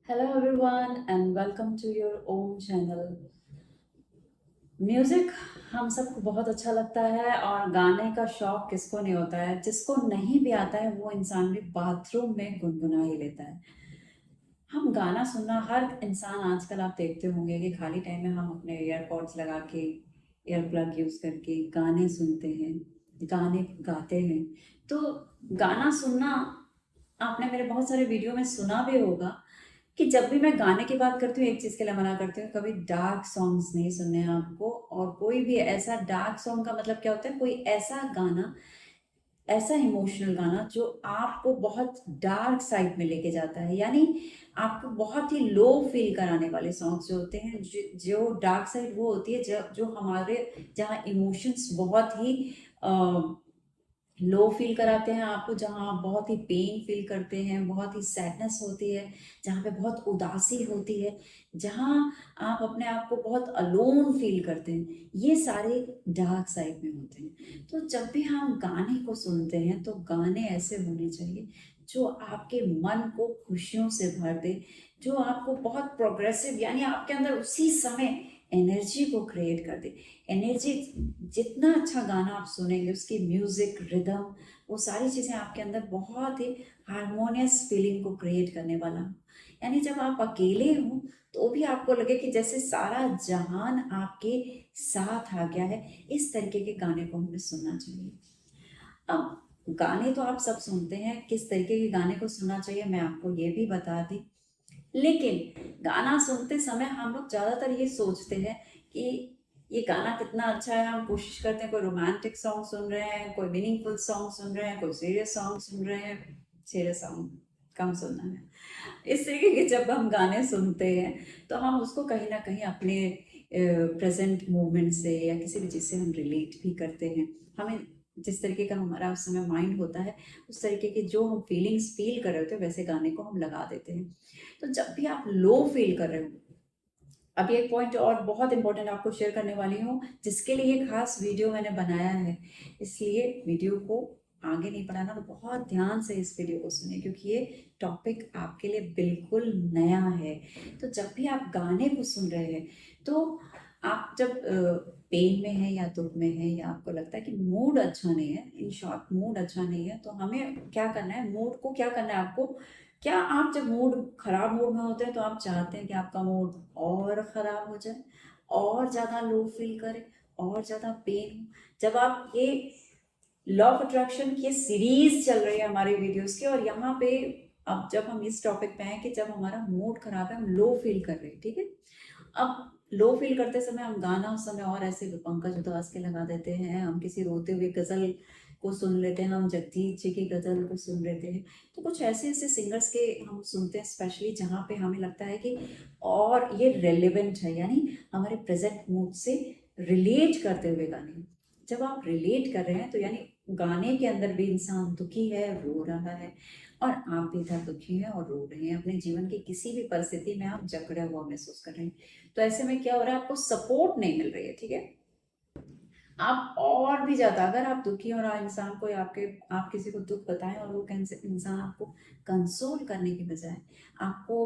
Hello everyone and welcome to your own channel. Music हम सबको बहुत अच्छा लगता है और गाने का शौक किसको नहीं होता है। जिसको नहीं भी आता है वो इंसान भी बाथरूम में गुनगुना ही लेता है। हम गाना सुनना हर इंसान आजकल आप देखते होंगे कि खाली टाइम में हम अपने ईयरपॉड्स लगा के ईयर प्लग यूज करके गाने सुनते हैं, गाने गाते हैं। तो गाना सुनना आपने मेरे बहुत सारे वीडियो में सुना भी होगा कि जब भी मैं गाने की बात करती हूँ एक चीज के लिए मना करती हूँ, कभी डार्क सॉन्ग्स नहीं सुनने हैं आपको। और कोई भी ऐसा डार्क सॉन्ग का मतलब क्या होता है, कोई ऐसा गाना, ऐसा इमोशनल गाना जो आपको बहुत डार्क साइड में लेके जाता है, यानी आपको बहुत ही लो फील कराने वाले सॉन्ग्स जो होते हैं। जो डार्क साइड वो होती है जो हमारे, जहाँ इमोशंस बहुत ही लो फील कराते हैं आपको, जहाँ आप बहुत ही पेन फील करते हैं, बहुत ही सैडनेस होती है, जहाँ पे बहुत उदासी होती है, जहाँ आप अपने आप को बहुत अलोन फील करते हैं, ये सारे डार्क साइड में होते हैं। तो जब भी हम गाने को सुनते हैं तो गाने ऐसे होने चाहिए जो आपके मन को खुशियों से भर दे, जो आपको बहुत प्रोग्रेसिव, यानी आपके अंदर उसी समय एनर्जी को क्रिएट कर दे। एनर्जी, जितना अच्छा गाना आप सुनेंगे उसकी म्यूजिक, रिदम, वो सारी चीजें आपके अंदर बहुत ही हारमोनियस फीलिंग को क्रिएट करने वाला हो। यानी जब आप अकेले हो तो भी आपको लगे कि जैसे सारा जहान आपके साथ आ गया है। इस तरीके के गाने को हमें सुनना चाहिए। अब गाने तो आप सब सुनते हैं, किस तरीके के गाने को सुनना चाहिए मैं आपको ये भी बता दी। लेकिन गाना सुनते समय हम लोग ज्यादातर ये सोचते हैं कि ये गाना कितना अच्छा है। हम कोशिश करते हैं, कोई रोमांटिक सॉन्ग सुन रहे हैं, कोई मीनिंगफुल सॉन्ग सुन रहे हैं, कोई सीरियस सॉन्ग सुन रहे हैं। सीरियस सॉन्ग कम सुनना है। इस तरीके के जब हम गाने सुनते हैं तो हम उसको कहीं ना कहीं अपने प्रेजेंट मोमेंट से या किसी भी चीज़ से हम रिलेट भी करते हैं। हमें जिस तरीके का हमारा उस समय माइंड होता है, उस तरीके की जो हम फीलिंग्स फील कर रहे होते हैं वैसे गाने को हम लगा देते हैं। तो जब भी आप लो फील कर रहे हो, अभी एक पॉइंट और बहुत इंपॉर्टेंट आपको शेयर करने वाली हूँ, जिसके लिए खास वीडियो मैंने बनाया है। इसलिए वीडियो को आगे नहीं बढ़ाना, तो बहुत ध्यान से इस वीडियो को सुनिए क्योंकि ये टॉपिक आपके लिए बिल्कुल नया है। तो जब भी आप गाने को सुन रहे हैं तो आप जब पेन में है या दुख में है या आपको लगता है कि मूड अच्छा नहीं है, इन शॉर्ट मूड अच्छा नहीं है, तो हमें क्या करना है, मूड को क्या करना है आपको। क्या आप जब मूड खराब मूड में होते हैं तो आप चाहते हैं कि आपका मूड और खराब हो जाए, और ज्यादा लो फील करे, और ज्यादा पेन हो। जब आप ये लॉ ऑफ अट्रैक्शन की सीरीज चल रही है हमारे वीडियोस की, और यहाँ पे अब जब हम इस टॉपिक पे हैं कि जब हमारा मूड खराब है, हम लो फील कर रहे हैं, ठीक है। अब लो फील करते समय हम गाना उस समय और ऐसे पंकज उधास के लगा देते हैं, हम किसी रोते हुए गजल को सुन लेते हैं, हम जगजीत जी की गजल को सुन लेते हैं। तो कुछ ऐसे ऐसे सिंगर्स के हम सुनते हैं स्पेशली, जहाँ पे हमें लगता है कि और ये रेलिवेंट है, यानी हमारे प्रेजेंट मूड से रिलेट करते हुए गाने। जब आप रिलेट कर रहे हैं तो यानी गाने के अंदर भी इंसान दुखी है, रो रहा है, और आप भी इधर दुखी हैं और रो रहे हैं, अपने जीवन की किसी भी परिस्थिति में आप जकड़ा हुआ महसूस कर रहे हैं। तो ऐसे में क्या हो रहा है, आपको सपोर्ट नहीं मिल रही है, ठीक है। आप और भी ज्यादा, अगर आप दुखी और इंसान को, आपके, आप किसी को दुख बताएं और वो इंसान आपको कंसोल करने की बजाय, आपको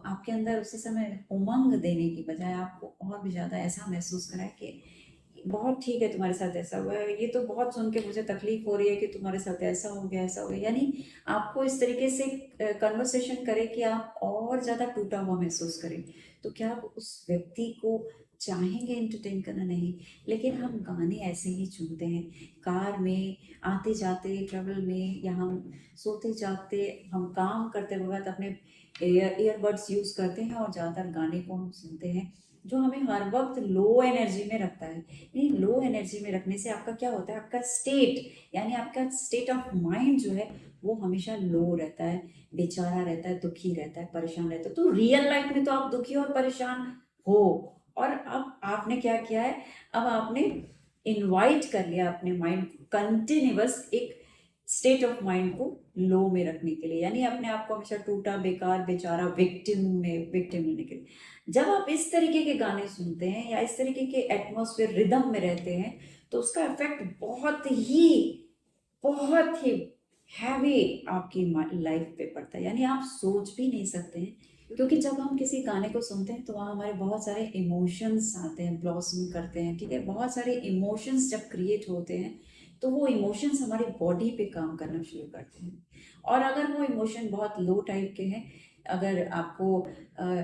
आपके अंदर उसी समय उमंग देने की बजाय आपको और भी ज्यादा ऐसा महसूस कराए कि बहुत ठीक है तुम्हारे साथ ऐसा हुआ है, ये तो बहुत सुन के मुझे तकलीफ हो रही है कि तुम्हारे साथ ऐसा हो गया, ऐसा हो गया, यानी आपको इस तरीके से कन्वर्सेशन करे कि आप और ज्यादा टूटा हुआ महसूस करें। तो क्या आप उस व्यक्ति को चाहेंगे एंटरटेन करना? नहीं। लेकिन हम गाने ऐसे ही चुनते हैं, कार में आते जाते, ट्रेवल में, या हम सोते जागते, हम काम करते वक्त अपने ईयरबड्स यूज करते हैं और ज़्यादातर गाने को हम सुनते हैं जो हमें हर वक्त लो एनर्जी में रखता है। यानी लो एनर्जी में रखने से आपका क्या होता है, आपका स्टेट, यानी आपका स्टेट ऑफ माइंड जो है वो हमेशा लो रहता है, बेचारा रहता है, दुखी रहता है, परेशान रहता है। तो रियल लाइफ में तो आप दुखी और परेशान हो, और अब आपने क्या किया है, अब आपने इनवाइट कर लिया अपने माइंड को कंटिन्यूअस एक स्टेट ऑफ माइंड को लो में रखने के लिए, यानी अपने आप को हमेशा टूटा, बेकार, बेचारा, विक्टिम लेने के लिए। जब आप इस तरीके के गाने सुनते हैं या इस तरीके के एटमॉस्फेयर रिदम में रहते हैं तो उसका इफेक्ट बहुत ही हैवी आपकी लाइफ पे पड़ता है, यानी आप सोच भी नहीं सकते हैं, क्योंकि जब हम किसी गाने को सुनते हैं तो वहाँ हमारे बहुत सारे इमोशंस आते हैं, ब्लॉसम करते हैं, ठीक है, बहुत सारे इमोशंस जब क्रिएट होते हैं तो वो इमोशंस हमारी बॉडी पे काम करना शुरू करते हैं। और अगर वो इमोशन बहुत लो टाइप के हैं, अगर आपको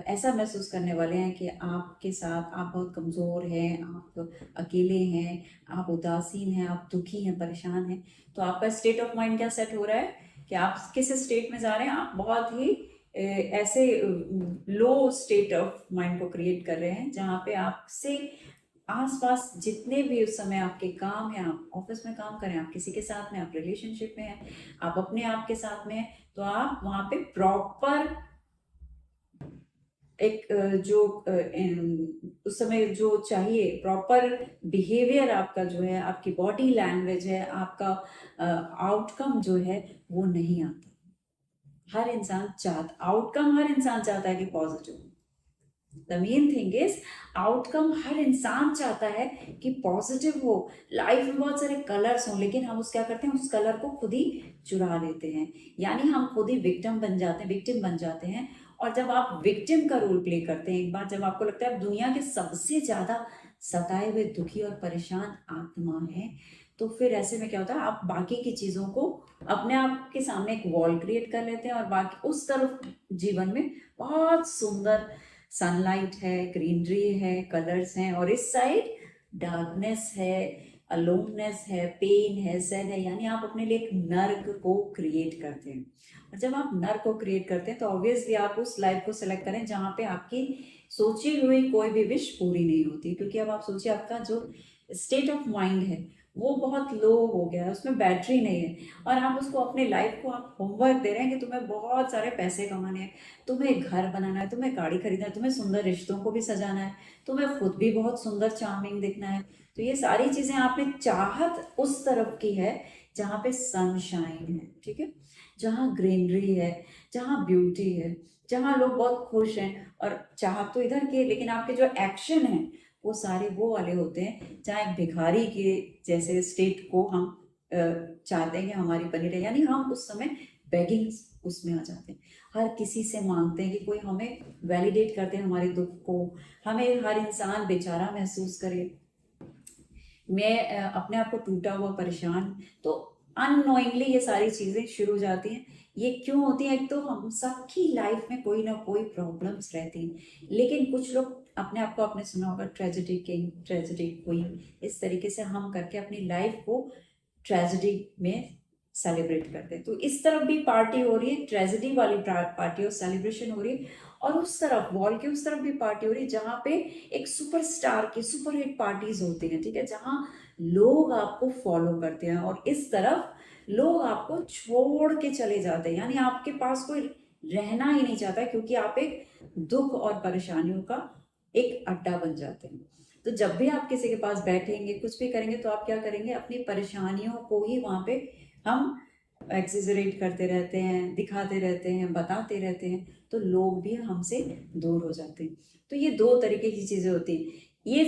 ऐसा महसूस करने वाले हैं कि आपके साथ आप बहुत कमज़ोर हैं, आप अकेले हैं, आप उदासीन हैं, आप दुखी हैं, परेशान हैं, तो आपका स्टेट ऑफ माइंड क्या सेट हो रहा है कि आप किस स्टेट में जा रहे हैं, आप बहुत ही ऐसे लो स्टेट ऑफ माइंड को क्रिएट कर रहे हैं जहाँ पे आपसे आसपास जितने भी उस समय आपके काम हैं, आप ऑफिस में काम करें, आप किसी के साथ में, आप रिलेशनशिप में हैं, आप अपने आप के साथ में हैं, तो आप वहाँ पे प्रॉपर एक उस समय जो चाहिए प्रॉपर बिहेवियर आपका जो है, आपकी बॉडी लैंग्वेज है, आपका आउटकम जो है वो नहीं आता। हर इंसान चाहता है कि positive. The main thing is outcome हर इंसान चाहता है कि पॉजिटिव हो, लाइफ में बहुत सारे कलर्स हों, लेकिन हम उस क्या करते हैं, उस कलर को खुद ही चुरा लेते हैं, यानी हम खुद ही विक्टिम बन जाते हैं। और जब आप विक्टिम का रोल प्ले करते हैं, एक बार जब आपको लगता है आप दुनिया के सबसे ज्यादा सताए हुए, दुखी और परेशान आत्मा है, तो फिर ऐसे में क्या होता है, आप बाकी की चीजों को अपने आप के सामने एक वॉल क्रिएट कर लेते हैं, और बाकी उस तरफ जीवन में बहुत सुंदर सनलाइट है, ग्रीनरी है, कलर्स हैं, और इस साइड डार्कनेस है, अलोननेस है, पेन है, सैड है, यानी आप अपने लिए एक नर्क को क्रिएट करते हैं। और जब आप नर्क को क्रिएट करते हैं तो ऑब्वियसली आप उस लाइफ को सेलेक्ट करें जहाँ पे आपकी सोची हुई कोई भी विश पूरी नहीं होती, क्योंकि अब आप सोचिए आपका जो स्टेट ऑफ माइंड है वो बहुत लो हो गया है, उसमें बैटरी नहीं है, और आप उसको अपने लाइफ को आप होमवर्क दे रहे हैं कि तुम्हें बहुत सारे पैसे कमाने हैं, तुम्हें घर बनाना है, तुम्हें गाड़ी खरीदना है, तुम्हें सुंदर रिश्तों को भी सजाना है, तुम्हें खुद भी बहुत सुंदर चार्मिंग दिखना है। तो ये सारी चीजें आपने चाहत उस तरफ की है जहाँ पे सनशाइन है, ठीक है, जहाँ ग्रीनरी है, जहाँ ब्यूटी है, जहाँ लोग बहुत खुश हैं, और चाहत तो इधर की है, लेकिन आपके जो एक्शन है वो सारे वो वाले होते हैं जहाँ एक भिखारी के जैसे स्टेट को हम चाहते हैं कि हमारी बनी रहे, यानी हम उस समय बेगिंग उसमें आ जाते हैं, हर किसी से मांगते हैं कि कोई हमें वैलिडेट करते हैं हमारे दुख को, हमें हर इंसान बेचारा महसूस करे, मैं अपने आप को टूटा हुआ, परेशान। तो अननोइंगली ये सारी चीजें शुरू हो जाती हैं। ये क्यों होती है, एक तो हम सबकी लाइफ में कोई ना कोई प्रॉब्लम्स रहती हैं, लेकिन कुछ लोग अपने आप को, आपने सुना होगा ट्रेजेडी किंग, ट्रेजेडी क्वीन, इस तरीके से हम करके अपनी लाइफ को ट्रेजेडी में सेलिब्रेट करते हैं। तो इस तरफ भी पार्टी हो रही है, ट्रेजेडी वाली पार्टी और सेलिब्रेशन हो रही है, और उस तरफ वॉल के उस तरफ भी पार्टी हो रही है जहाँ पे एक सुपरस्टार की सुपर हिट पार्टीज होती हैं, ठीक है, जहाँ लोग आपको फॉलो करते हैं, और इस तरफ लोग आपको छोड़ के चले जाते हैं, यानी आपके पास कोई रहना ही नहीं चाहता, क्योंकि आप एक दुख और परेशानियों का एक अड्डा बन जाते हैं। तो जब भी आप किसी के पास बैठेंगे, कुछ भी करेंगे, तो आप क्या करेंगे, अपनी परेशानियों को ही वहां पे हम एक्सेजरेट करते रहते हैं, दिखाते रहते हैं, बताते रहते हैं, तो लोग भी हमसे दूर हो जाते हैं। तो ये दो तरीके की चीजें होती हैं। ये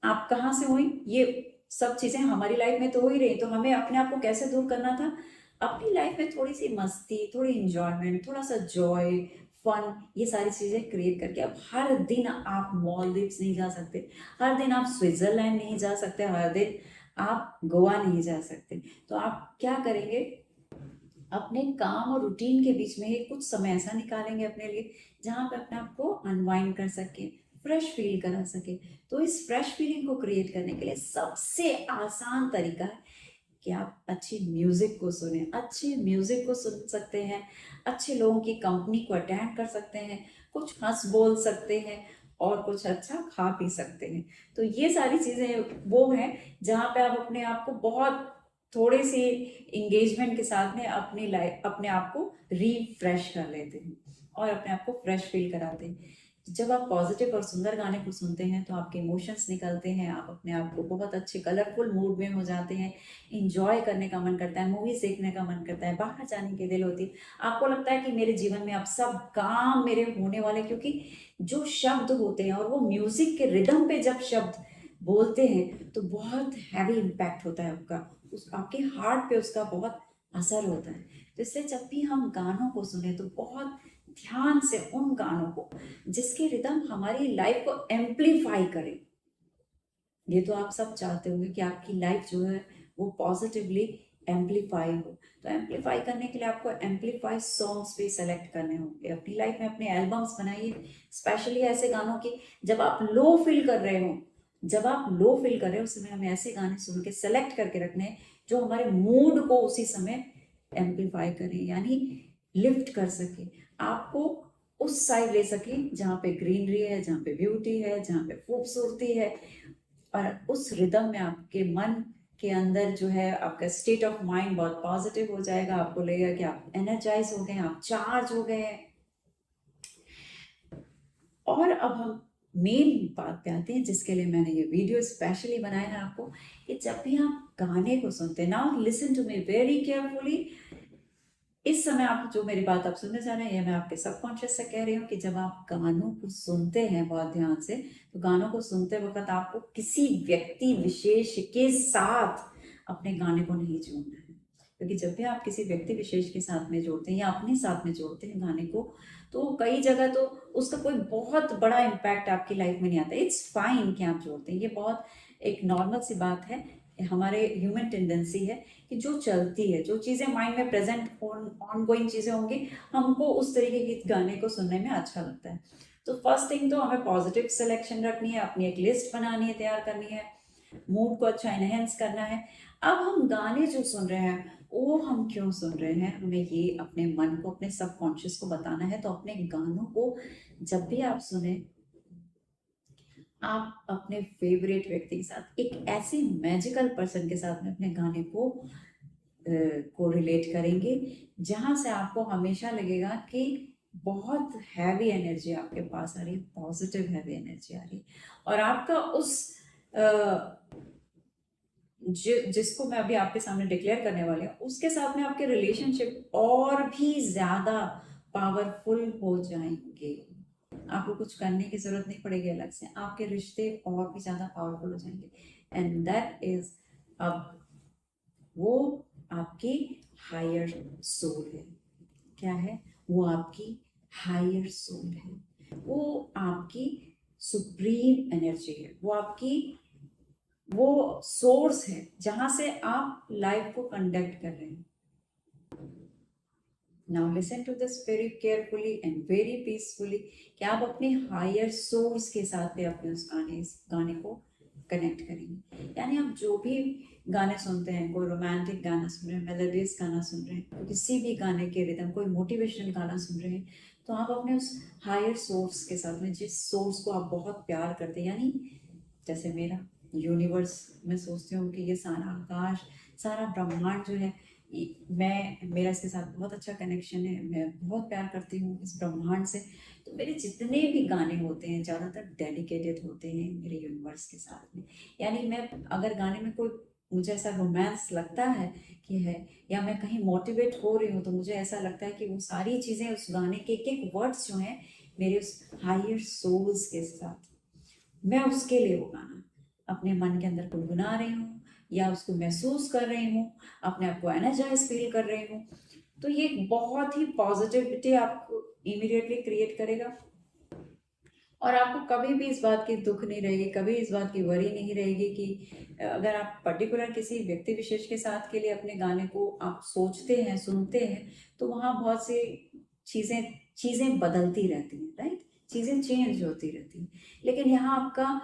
आप कहाँ से हुई, ये सब चीजें हमारी लाइफ में तो हो ही रही, तो हमें अपने आप को कैसे दूर करना था, अपनी लाइफ में थोड़ी सी मस्ती, थोड़ी इंजॉयमेंट, थोड़ा सा जॉय, फन, ये सारी चीजें क्रिएट करके। अब हर दिन आप मॉलदीव्स नहीं जा सकते, हर दिन आप स्विट्जरलैंड नहीं जा सकते, हर दिन आप गोवा नहीं जा सकते, तो आप क्या करेंगे, अपने काम और रूटीन के बीच में ही कुछ समय ऐसा निकालेंगे अपने लिए जहाँ पे अपने आप को अनवाइंड कर सके, फ्रेश फील करा सके। तो इस फ्रेश फीलिंग को क्रिएट करने के लिए सबसे आसान तरीका है कि आप अच्छी म्यूजिक को सुने, अच्छे म्यूजिक को सुन सकते हैं, अच्छे लोगों की कंपनी को अटेंड कर सकते हैं, कुछ हंस बोल सकते हैं, और कुछ अच्छा खा पी सकते हैं। तो ये सारी चीजें वो हैं जहाँ पे आप अपने आप को बहुत थोड़े से इंगेजमेंट के साथ में अपनी लाइफ, अपने आप को रिफ्रेश कर लेते हैं और अपने आप को फ्रेश फील कराते हैं। जब आप पॉजिटिव और सुंदर गाने को सुनते हैं तो आपके इमोशंस निकलते हैं, आप अपने आप को बहुत अच्छे कलरफुल मूड में हो जाते हैं, इंजॉय करने का मन करता है, मूवीज देखने का मन करता है, बाहर जाने की दिल होती है, आपको लगता है कि मेरे जीवन में अब सब काम मेरे होने वाले, क्योंकि जो शब्द होते हैं और वो म्यूजिक के रिदम पे जब शब्द बोलते हैं तो बहुत हैवी इम्पैक्ट होता है आपका, उस आपके हार्ट पे उसका बहुत असर होता है। तो इसलिए जब भी हम गानों को सुने तो बहुत ध्यान से उन गानों को जिसके रिदम हमारी लाइफ को एम्पलीफाई करे। ये तो आप सब चाहते होंगे कि आपकी लाइफ जो है वो पॉजिटिवली एम्पलीफाई हो। तो एम्पलीफाई करने के लिए आपको एम्पलीफाई सॉन्ग्स भी सेलेक्ट करने होंगे। अपनी लाइफ में अपने एल्बम्स बनाइए, स्पेशली ऐसे गानों की जब आप लो फील कर रहे हो। जब आप लो फील कर रहे हो उस समय हमें ऐसे गाने सुन के सेलेक्ट करके रखने हैं जो हमारे मूड को उसी समय एम्पलीफाई करें, यानी लिफ्ट कर सके, आपको उस साइड ले सके जहाँ पे ग्रीनरी है, जहाँ पे ब्यूटी है, जहाँ पे खूबसूरती है। और उस रिदम में आपके मन के अंदर जो है आपका स्टेट ऑफ माइंड बहुत पॉजिटिव हो जाएगा। आपको लगेगा कि आप एनर्जाइज हो गए, आप चार्ज हो गए हैं। और अब हम मेन बात पे आते हैं जिसके लिए मैंने ये वीडियो स्पेशली बनाया है आपको, कि जब भी आप गाने को सुनते हैं, now listen to me very carefully. इस समय आप जो मेरी बात आप सुनने जा रहे हैं, ये मैं आपके सबकॉन्शियस से कह रही हूँ कि जब आप गानों को सुनते हैं बहुत ध्यान से, तो गानों को सुनते वक्त आपको किसी व्यक्ति विशेष के साथ अपने गाने को नहीं जोड़ना है। क्योंकि जब भी आप किसी व्यक्ति विशेष के साथ में जोड़ते हैं या अपने साथ में जोड़ते हैं गाने को, तो कई जगह तो उसका कोई बहुत बड़ा इम्पैक्ट आपकी लाइफ में नहीं आता। इट्स फाइन कि आप जोड़ते हैं, ये बहुत एक नॉर्मल सी बात है, हमारे ह्यूमन टेंडेंसी है कि जो चलती है, जो चीज़ें माइंड में प्रेजेंट ऑन गोइंग चीज़ें होंगी, हमको उस तरीके के गाने को सुनने में अच्छा लगता है। तो फर्स्ट थिंग तो हमें पॉजिटिव सिलेक्शन रखनी है, अपनी एक लिस्ट बनानी है, तैयार करनी है, मूड को अच्छा इनहेंस करना है। अब हम गाने जो सुन रहे हैं वो हम क्यों सुन रहे हैं, हमें ये अपने मन को, अपने सबकॉन्शियस को बताना है। तो अपने गानों को जब भी आप सुने, आप अपने फेवरेट व्यक्ति के साथ, एक ऐसे मैजिकल पर्सन के साथ में अपने गाने को रिलेट करेंगे जहां से आपको हमेशा लगेगा कि बहुत हैवी एनर्जी आपके पास आ रही है, पॉजिटिव हैवी एनर्जी आ रही है। और आपका उस जिसको मैं अभी आपके सामने डिक्लेयर करने वाली हूँ उसके साथ में आपके रिलेशनशिप और भी ज्यादा पावरफुल हो जाएंगे। आपको कुछ करने की जरूरत नहीं पड़ेगी अलग से, आपके रिश्ते और भी ज्यादा पावरफुल हो जाएंगे। एंड दैट इज, अब वो आपकी हायर सोल है। क्या है वो? आपकी हायर सोल है, वो आपकी सुप्रीम एनर्जी है, वो आपकी वो सोर्स है जहां से आप लाइफ को कंडक्ट कर रहे हैं। Now listen to this very carefully and very peacefully, कि आप अपने हायर सोर्स के साथ में अपने उस गाने को कनेक्ट करेंगे। यानी आप जो भी गाने सुनते हैं, कोई रोमांटिक गाना सुन रहे हैं, मेलोडियस गाना सुन रहे हैं, किसी भी गाने के रिदम, कोई मोटिवेशनल गाना सुन रहे हैं, तो आप अपने उस हायर सोर्स के साथ में, जिस सोर्स को आप बहुत प्यार करते हैं, यानी जैसे मेरा यूनिवर्स, मैं सोचती हूँ कि ये सारा आकाश, सारा ब्रह्मांड जो है, मेरा इसके साथ बहुत अच्छा कनेक्शन है, मैं बहुत प्यार करती हूँ इस ब्रह्मांड से। तो मेरे जितने भी गाने होते हैं ज़्यादातर डेडिकेटेड होते हैं मेरे यूनिवर्स के साथ में। यानी मैं अगर गाने में कोई, मुझे ऐसा रोमांस लगता है कि है, या मैं कहीं मोटिवेट हो रही हूँ, तो मुझे ऐसा लगता है कि वो सारी चीज़ें उस गाने के एक एक वर्ड्स जो हैं मेरे उस हायर सोल्स के साथ, मैं उसके लिए वो गाना अपने मन के अंदर गुनगुना रही हूँ या उसको महसूस कर रही हूँ, अपने आप को एनर्जाइज फील कर रही हूँ। तो ये एक बहुत ही पॉजिटिविटी आपको इमीडिएटली क्रिएट करेगा। और आपको कभी भी इस बात की दुख नहीं रहेगी, कभी इस बात की वरी नहीं रहेगी कि अगर आप पर्टिकुलर किसी व्यक्ति विशेष के साथ के लिए अपने गाने को आप सोचते हैं, सुनते हैं, तो वहाँ बहुत सी चीज़ें चीज़ें बदलती रहती हैं, राइट, चीज़ें चेंज होती रहती हैं। लेकिन यहाँ आपका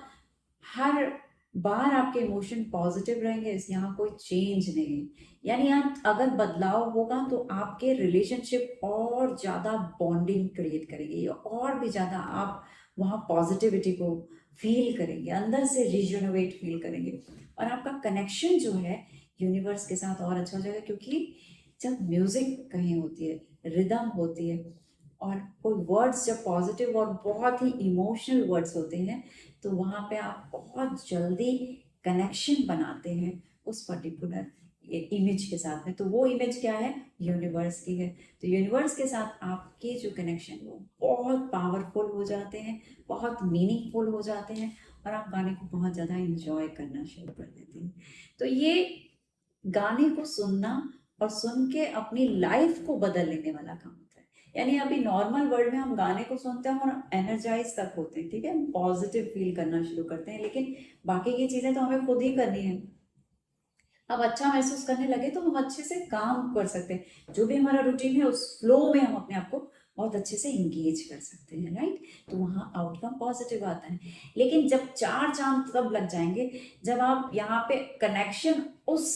हर बार आपके इमोशन पॉजिटिव रहेंगे, इस यहाँ कोई चेंज नहीं है। यानी यहाँ अगर बदलाव होगा तो आपके रिलेशनशिप और ज़्यादा बॉन्डिंग क्रिएट करेंगे, और भी ज़्यादा आप वहाँ पॉजिटिविटी को फील करेंगे, अंदर से रिजनोवेट फील करेंगे। और आपका कनेक्शन जो है यूनिवर्स के साथ और अच्छा हो जाएगा, क्योंकि जब म्यूजिक कहीं होती है, रिदम होती है, और कोई वर्ड्स जब पॉजिटिव और बहुत ही इमोशनल वर्ड्स होते हैं, तो वहाँ पे आप बहुत जल्दी कनेक्शन बनाते हैं उस पर्टिकुलर इमेज के साथ में। तो वो इमेज क्या है? यूनिवर्स की है। तो यूनिवर्स के साथ आपके जो कनेक्शन वो बहुत पावरफुल हो जाते हैं, बहुत मीनिंगफुल हो जाते हैं, और आप गाने को बहुत ज़्यादा इंजॉय करना शुरू कर देते हैं। तो ये गाने को सुनना और सुन के अपनी लाइफ को बदल लेने वाला काम होता है। यानी अभी नॉर्मल वर्ल्ड में हम गाने को सुनते हैं और एनर्जाइज तक होते हैं, ठीक है, हम पॉजिटिव फील करना शुरू करते हैं, लेकिन बाकी की चीजें तो हमें खुद ही करनी है। अब अच्छा महसूस करने लगे तो हम अच्छे से काम कर सकते हैं, जो भी हमारा रूटीन है उस फ्लो में हम अपने आप को बहुत अच्छे से इंगेज कर सकते हैं, राइट। तो वहाँ आउटकम पॉजिटिव आता है। लेकिन जब चार चांद तब लग जाएंगे जब आप यहाँ पे कनेक्शन उस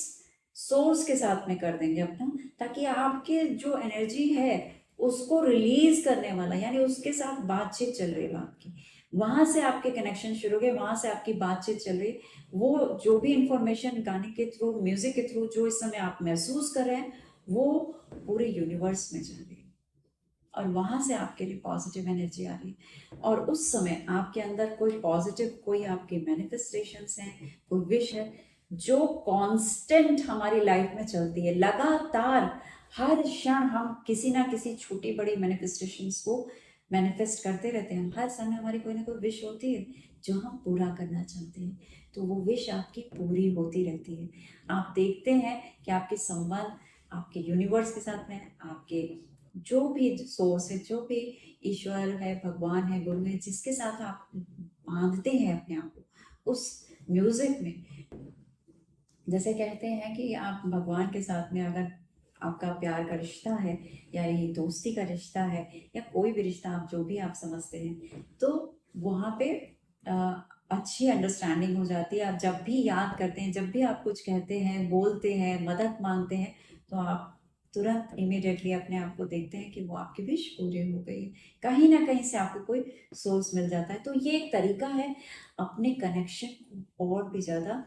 सोर्स के साथ में कर देंगे अपना, ताकि आपके जो एनर्जी है उसको रिलीज करने वाला, यानी उसके साथ बातचीत चल रही है आपकी, वहां से आपके कनेक्शन शुरू हो गए, वहां से आपकी बातचीत चल रही, वो जो भी इंफॉर्मेशन गाने के थ्रू, म्यूजिक के थ्रू जो इस समय आप महसूस कर रहे हैं, वो पूरे यूनिवर्स में जा रही है, और वहां से आपके लिए पॉजिटिव एनर्जी आ रही है। और उस समय आपके अंदर कोई पॉजिटिव, कोई आपके मैनिफेस्टेशंस हैं, कोई विश है जो कांस्टेंट हमारी लाइफ में चलती है, लगातार हर क्षण हम किसी ना किसी छोटी बड़ी मैनिफेस्टेशंस को मैनिफेस्ट करते रहते हैं। हर समय हमारी कोई ना कोई विश होती है जो हम पूरा करना चाहते हैं, तो वो विश आपकी पूरी होती रहती है। आप देखते हैं कि आपके संबंध आपके यूनिवर्स के साथ में, आपके जो भी सोर्स है, जो भी ईश्वर है, भगवान है, गुरु है, जिसके साथ आप बांधते हैं अपने आप को उस म्यूजिक में। जैसे कहते हैं कि आप भगवान के साथ में अगर आपका प्यार का रिश्ता है, या ये दोस्ती का रिश्ता है, या कोई भी रिश्ता आप जो भी आप समझते हैं, तो वहाँ पे अच्छी अंडरस्टैंडिंग हो जाती है। आप जब भी याद करते हैं, जब भी आप कुछ कहते हैं, बोलते हैं, मदद मांगते हैं, तो आप तुरंत इमीडिएटली अपने आप को देखते हैं कि वो आपकी विश पूरी हो गई, कहीं ना कहीं से आपको कोई सोर्स मिल जाता है। तो ये एक तरीका है अपने कनेक्शन को और भी ज़्यादा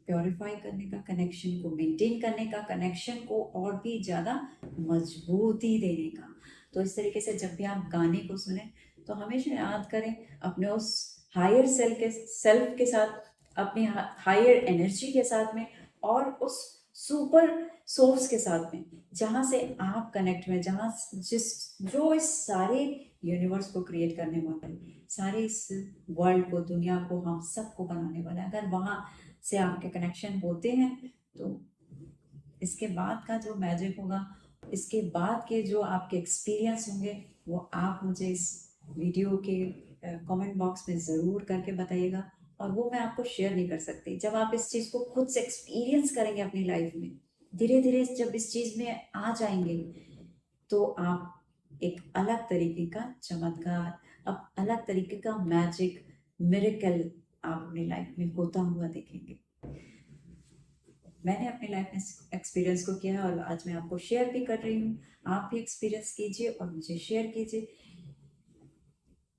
प्योरीफाई करने का, कनेक्शन को मेंटेन करने का, कनेक्शन को और भी ज़्यादा मजबूती देने का। तो इस तरीके से जब भी आप गाने को सुने तो हमेशा याद करें अपने उस हायर सेल्फ के साथ, अपनी हायर एनर्जी के साथ में, और उस सुपर सोर्स के साथ में, जहाँ से आप कनेक्ट में, जहाँ जिस जो इस सारे यूनिवर्स को क्रिएट करने वाला है, सारे इस वर्ल्ड को, दुनिया को, हम सबको बनाने वाला है, अगर वहाँ से आपके कनेक्शन होते हैं, तो इसके बाद का जो मैजिक होगा, इसके बाद के जो आपके एक्सपीरियंस होंगे, वो आप मुझे इस वीडियो के कमेंट बॉक्स में ज़रूर करके बताइएगा। और वो मैं आपको शेयर नहीं कर सकती। जब आप इस चीज़ को खुद से एक्सपीरियंस करेंगे अपनी लाइफ में, धीरे धीरे जब इस चीज़ में आ जाएंगे, तो आप एक अलग तरीके का चमत्कार, अब अलग तरीके का मैजिक, मिरेकल आप अपनी लाइफ में होता हुआ देखेंगे। मैंने अपनी लाइफ में एक्सपीरियंस को किया है और आज मैं आपको शेयर भी कर रही हूँ। आप भी एक्सपीरियंस कीजिए और मुझे शेयर कीजिए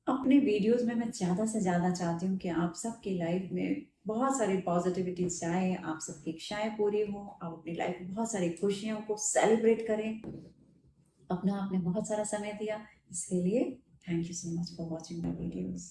अपने वीडियोस में। मैं ज़्यादा से ज़्यादा चाहती हूँ कि आप सबकी लाइफ में बहुत सारी पॉजिटिविटीज आए, आप सबकी इच्छाएं पूरी हो, आप अपनी लाइफ में बहुत सारी खुशियों को सेलिब्रेट करें। अपना आपने बहुत सारा समय दिया, इसके लिए thank you so much for watching my videos.